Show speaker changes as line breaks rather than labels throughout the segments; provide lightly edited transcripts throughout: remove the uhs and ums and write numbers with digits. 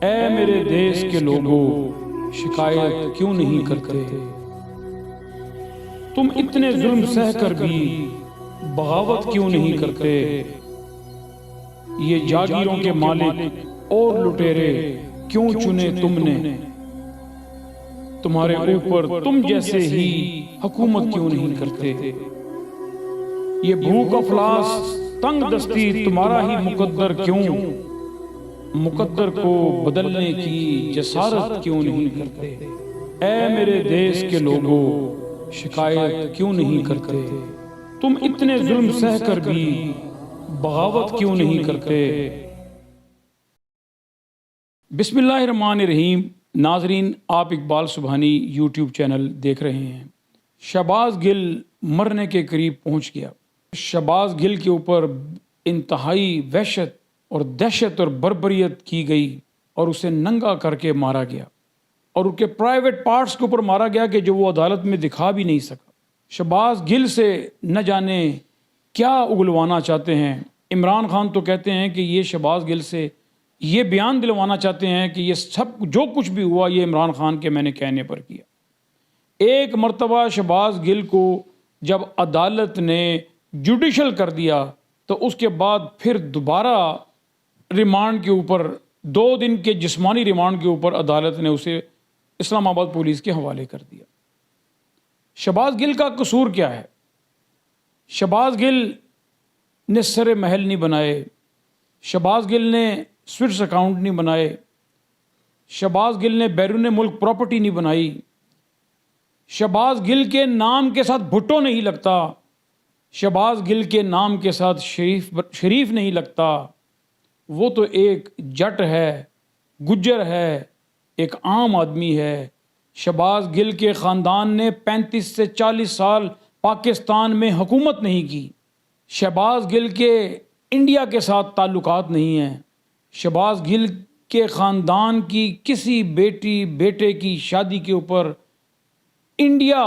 اے میرے دیس کے لوگوں شکایت کیوں نہیں کرتے؟ تم اتنے ظلم سہ کر بھی بغاوت کیوں نہیں کرتے؟ یہ جاگیروں کے مالک اور لٹیرے کیوں چنے تم نے؟ تمہارے اوپر تم جیسے ہی حکومت کیوں نہیں کرتے؟ یہ بھوک افلاس تنگ دستی تمہارا ہی مقدر کیوں؟ مقدر کو بدلنے کی جسارت کیوں نہیں کرتے؟ اے میرے دیس کے لوگوں شکایت کیوں نہیں کرتے؟ تم اتنے ظلم سہ کر بھی بغاوت کیوں نہیں کرتے؟ بسم اللہ الرحمن الرحیم۔ ناظرین، آپ اقبال سبحانی یوٹیوب چینل دیکھ رہے ہیں۔ شہباز گل مرنے کے قریب پہنچ گیا۔ شہباز گل کے اوپر انتہائی وحشت اور دہشت اور بربریت کی گئی اور اسے ننگا کر کے مارا گیا اور ان کے پرائیویٹ پارٹس کے اوپر مارا گیا کہ جو وہ عدالت میں دکھا بھی نہیں سکا۔ شہباز گل سے نہ جانے کیا اگلوانا چاہتے ہیں۔ عمران خان تو کہتے ہیں کہ یہ شہباز گل سے یہ بیان دلوانا چاہتے ہیں کہ یہ سب جو کچھ بھی ہوا یہ عمران خان کے میں نے کہنے پر کیا۔ ایک مرتبہ شہباز گل کو جب عدالت نے جوڈیشل کر دیا تو اس کے بعد پھر دوبارہ ریمانڈ کے اوپر 2 دن کے جسمانی ریمانڈ کے اوپر عدالت نے اسے اسلام آباد پولیس کے حوالے کر دیا۔ شہباز گل کا قصور کیا ہے؟ شہباز گل نے سر محل نہیں بنائے، شہباز گل نے سوئٹس اکاؤنٹ نہیں بنائے، شہباز گل نے بیرون ملک پراپرٹی نہیں بنائی، شہباز گل کے نام کے ساتھ بھٹو نہیں لگتا، شہباز گل کے نام کے ساتھ شریف نہیں لگتا۔ وہ تو ایک جٹ ہے، گجر ہے، ایک عام آدمی ہے۔ شہباز گل کے خاندان نے 35 سے 40 سال پاکستان میں حکومت نہیں کی۔ شہباز گل کے انڈیا کے ساتھ تعلقات نہیں ہیں۔ شہباز گل کے خاندان کی کسی بیٹے کی شادی کے اوپر انڈیا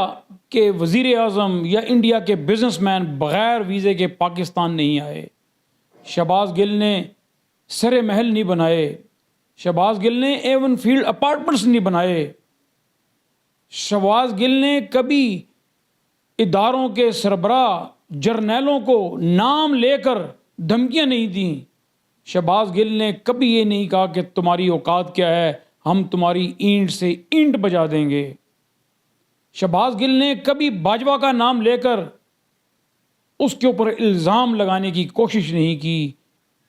کے وزیر اعظم یا انڈیا کے بزنس مین بغیر ویزے کے پاکستان نہیں آئے۔ شہباز گل نے سر محل نہیں بنائے، شہباز گل نے ایون فیلڈ اپارٹمنٹس نہیں بنائے، شہباز گل نے کبھی اداروں کے سربراہ جرنیلوں کو نام لے کر دھمکیاں نہیں دیں۔ شہباز گل نے کبھی یہ نہیں کہا کہ تمہاری اوقات کیا ہے، ہم تمہاری اینٹ سے اینٹ بجا دیں گے۔ شہباز گل نے کبھی باجوہ کا نام لے کر اس کے اوپر الزام لگانے کی کوشش نہیں کی۔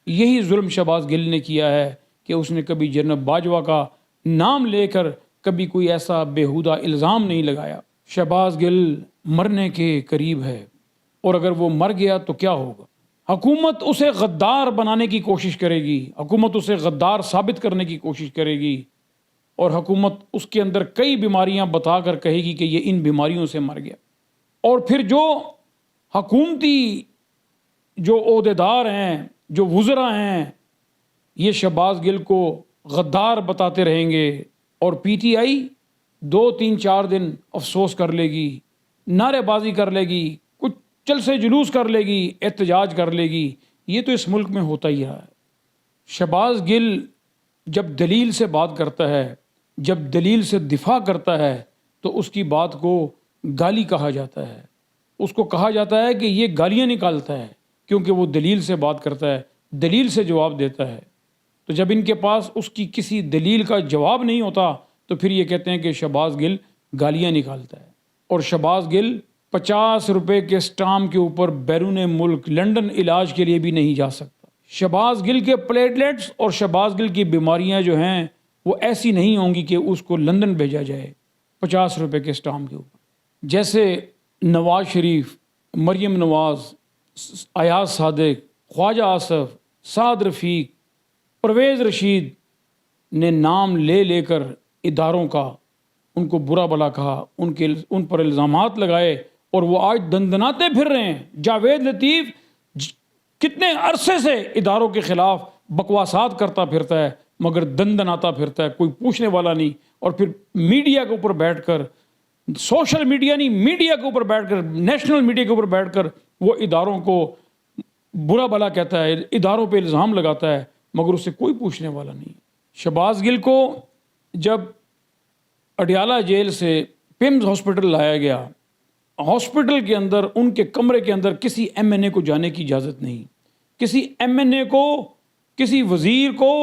یہی ظلم شہباز گل نے کیا ہے کہ اس نے کبھی جنرل باجوہ کا نام لے کر کبھی کوئی ایسا بیہودہ الزام نہیں لگایا۔ شہباز گل مرنے کے قریب ہے اور اگر وہ مر گیا تو کیا ہوگا؟ حکومت اسے غدار بنانے کی کوشش کرے گی، حکومت اسے غدار ثابت کرنے کی کوشش کرے گی اور حکومت اس کے اندر کئی بیماریاں بتا کر کہے گی کہ یہ ان بیماریوں سے مر گیا۔ اور پھر جو حکومتی جو عہدیدار ہیں، جو وزراء ہیں، یہ شہباز گل کو غدار بتاتے رہیں گے اور پی ٹی آئی 2 3 4 دن افسوس کر لے گی، نعرے بازی کر لے گی، کچھ جلسے جلوس کر لے گی، احتجاج کر لے گی۔ یہ تو اس ملک میں ہوتا ہی رہا ہے۔ شہباز گل جب دلیل سے بات کرتا ہے، جب دلیل سے دفاع کرتا ہے تو اس کی بات کو گالی کہا جاتا ہے، اس کو کہا جاتا ہے کہ یہ گالیاں نکالتا ہے کیونکہ وہ دلیل سے بات کرتا ہے، دلیل سے جواب دیتا ہے۔ تو جب ان کے پاس اس کی کسی دلیل کا جواب نہیں ہوتا تو پھر یہ کہتے ہیں کہ شہباز گل گالیاں نکالتا ہے۔ اور شہباز گل 50 روپے کے سٹامپ کے اوپر بیرون ملک لندن علاج کے لیے بھی نہیں جا سکتا۔ شہباز گل کے پلیٹلیٹس اور شہباز گل کی بیماریاں جو ہیں وہ ایسی نہیں ہوں گی کہ اس کو لندن بھیجا جائے 50 روپے کے سٹامپ کے اوپر۔ جیسے نواز شریف، مریم نواز، ایاز صادق، خواجہ آصف، سعد رفیق، پرویز رشید نے نام لے لے کر اداروں کا ان کو برا بھلا کہا، ان پر الزامات لگائے اور وہ آج دندناتے پھر رہے ہیں۔ جاوید لطیف کتنے عرصے سے اداروں کے خلاف بکواسات کرتا پھرتا ہے مگر دندناتا پھرتا ہے، کوئی پوچھنے والا نہیں۔ اور پھر میڈیا کے اوپر بیٹھ کر، سوشل میڈیا نہیں، میڈیا کے اوپر بیٹھ کر، نیشنل میڈیا کے اوپر بیٹھ کر وہ اداروں کو برا بھلا کہتا ہے، اداروں پہ الزام لگاتا ہے مگر اس سے کوئی پوچھنے والا نہیں۔ شہباز گل کو جب اڈیالہ جیل سے پیمز ہاسپٹل لایا گیا، ہاسپٹل کے اندر ان کے کمرے کے اندر کسی ایم این اے کو جانے کی اجازت نہیں، کسی ایم این اے کو، کسی وزیر کو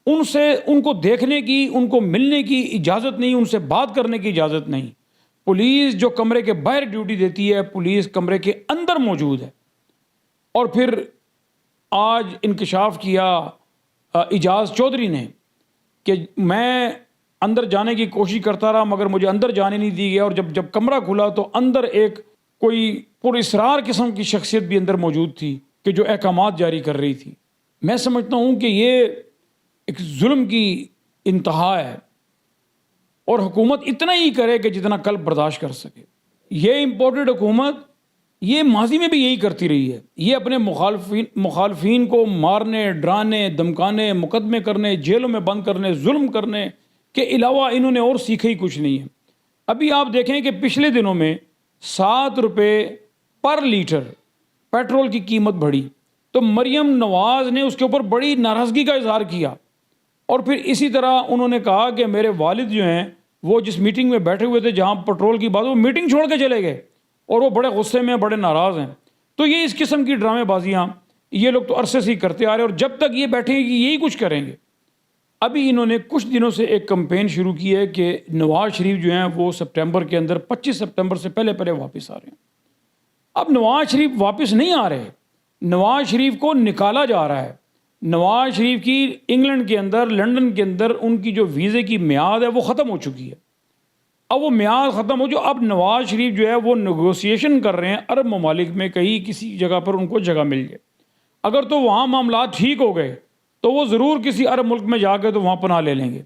ان کو دیکھنے کی، ان کو ملنے کی اجازت نہیں، ان سے بات کرنے کی اجازت نہیں۔ پولیس جو کمرے کے باہر ڈیوٹی دیتی ہے، پولیس کمرے کے اندر موجود ہے۔ اور پھر آج انکشاف کیا اعجاز چودھری نے کہ میں اندر جانے کی کوشش کرتا رہا مگر مجھے اندر جانے نہیں دی گیا، اور جب کمرہ کھلا تو اندر ایک کوئی پر اسرار قسم کی شخصیت بھی اندر موجود تھی کہ جو احکامات جاری کر رہی تھی۔ میں سمجھتا ہوں کہ یہ ایک ظلم کی انتہا ہے، اور حکومت اتنا ہی کرے کہ جتنا کل برداشت کر سکے۔ یہ امپورٹڈ حکومت یہ ماضی میں بھی یہی کرتی رہی ہے، یہ اپنے مخالفین کو مارنے، ڈرانے، دمکانے، مقدمے کرنے، جیلوں میں بند کرنے، ظلم کرنے کے علاوہ انہوں نے اور سیکھا ہی کچھ نہیں ہے۔ ابھی آپ دیکھیں کہ پچھلے دنوں میں 7 روپے پر لیٹر پیٹرول کی قیمت بڑھی، تو مریم نواز نے اس کے اوپر بڑی ناراضگی کا اظہار کیا، اور پھر اسی طرح انہوں نے کہا کہ میرے والد جو ہیں وہ جس میٹنگ میں بیٹھے ہوئے تھے جہاں پیٹرول کی بات، وہ میٹنگ چھوڑ کے چلے گئے اور وہ بڑے غصے میں، بڑے ناراض ہیں۔ تو یہ اس قسم کی ڈرامے بازیاں یہ لوگ تو عرصے سے ہی کرتے آ رہے ہیں، اور جب تک یہ بیٹھیں گے یہی کچھ کریں گے۔ ابھی انہوں نے کچھ دنوں سے ایک کمپین شروع کی ہے کہ نواز شریف جو ہیں وہ سپٹمبر کے اندر 25 سپٹمبر سے پہلے واپس آ رہے ہیں۔ اب نواز شریف واپس نہیں آ رہے، نواز شریف کو نکالا جا رہا ہے۔ نواز شریف کی انگلینڈ کے اندر، لندن کے اندر ان کی جو ویزے کی میعاد ہے وہ ختم ہو چکی ہے۔ اب وہ میعاد ختم ہو جو اب نواز شریف جو ہے وہ نیگوسیشن کر رہے ہیں عرب ممالک میں، کہیں کسی جگہ پر ان کو جگہ مل جائے۔ اگر تو وہاں معاملات ٹھیک ہو گئے تو وہ ضرور کسی عرب ملک میں جا کے تو وہاں پناہ لے لیں گے،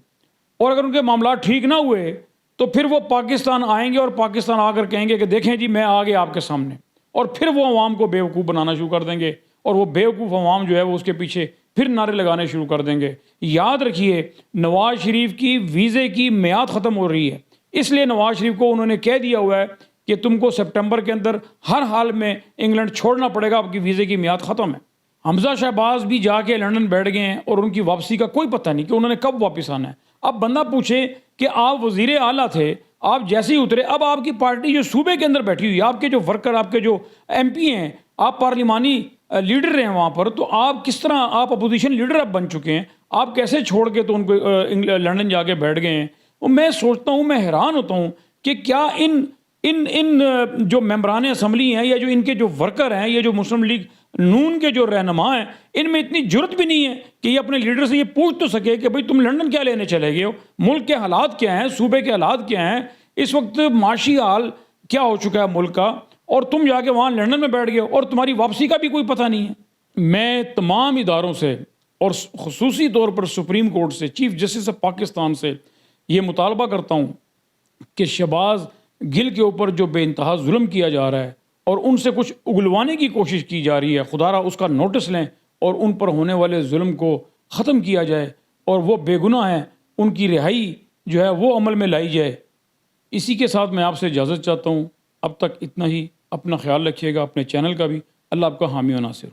اور اگر ان کے معاملات ٹھیک نہ ہوئے تو پھر وہ پاکستان آئیں گے، اور پاکستان آ کر کہیں گے کہ دیکھیں جی میں آ گیا آپ کے سامنے، اور پھر وہ عوام کو بیوقوف بنانا شروع کر دیں گے، اور وہ بیوقوف عوام جو ہے وہ اس کے پیچھے پھر نعرے لگانے شروع کر دیں گے۔ یاد رکھیے نواز شریف کی ویزے کی میعاد ختم ہو رہی ہے، اس لیے نواز شریف کو انہوں نے کہہ دیا ہوا ہے کہ تم کو سپٹمبر کے اندر ہر حال میں انگلینڈ چھوڑنا پڑے گا، آپ کی ویزے کی میعاد ختم ہے۔ حمزہ شہباز بھی جا کے لندن بیٹھ گئے ہیں، اور ان کی واپسی کا کوئی پتہ نہیں کہ انہوں نے کب واپس آنا ہے۔ اب بندہ پوچھے کہ آپ وزیر اعلیٰ تھے، آپ جیسے ہی اترے، اب آپ کی پارٹی جو صوبے کے اندر بیٹھی ہوئی، آپ کے جو ورکر، آپ کے جو ایم پی ہیں، آپ پارلیمانی لیڈر رہے ہیں وہاں پر، تو آپ کس طرح، آپ اپوزیشن لیڈر اب بن چکے ہیں، آپ کیسے چھوڑ کے تو ان کو لندن جا کے بیٹھ گئے ہیں؟ میں سوچتا ہوں، میں حیران ہوتا ہوں کہ کیا ان جو ممبران اسمبلی ہیں، یا جو ان کے جو ورکر ہیں، یا جو مسلم لیگ نون کے جو رہنما ہیں، ان میں اتنی جرت بھی نہیں ہے کہ یہ اپنے لیڈر سے یہ پوچھ تو سکے کہ بھئی تم لندن کیا لینے چلے گئے ہو، ملک کے حالات کیا ہیں، صوبے کے حالات کیا ہیں، اس وقت معاشی حال کیا ہو چکا ہے ملک کا، اور تم جا کے وہاں لندن میں بیٹھ گئے ہو، اور تمہاری واپسی کا بھی کوئی پتہ نہیں ہے۔ میں تمام اداروں سے، اور خصوصی طور پر سپریم کورٹ سے، چیف جسٹس آف پاکستان سے یہ مطالبہ کرتا ہوں کہ شہباز گل کے اوپر جو بے انتہا ظلم کیا جا رہا ہے اور ان سے کچھ اگلوانے کی کوشش کی جا رہی ہے، خدا را اس کا نوٹس لیں اور ان پر ہونے والے ظلم کو ختم کیا جائے، اور وہ بے گناہ ہیں ان کی رہائی جو ہے وہ عمل میں لائی جائے۔ اسی کے ساتھ میں آپ سے اجازت چاہتا ہوں، اب تک اتنا ہی۔ اپنا خیال رکھیے گا، اپنے چینل کا بھی۔ اللہ آپ کا حامی و ناصر ہو۔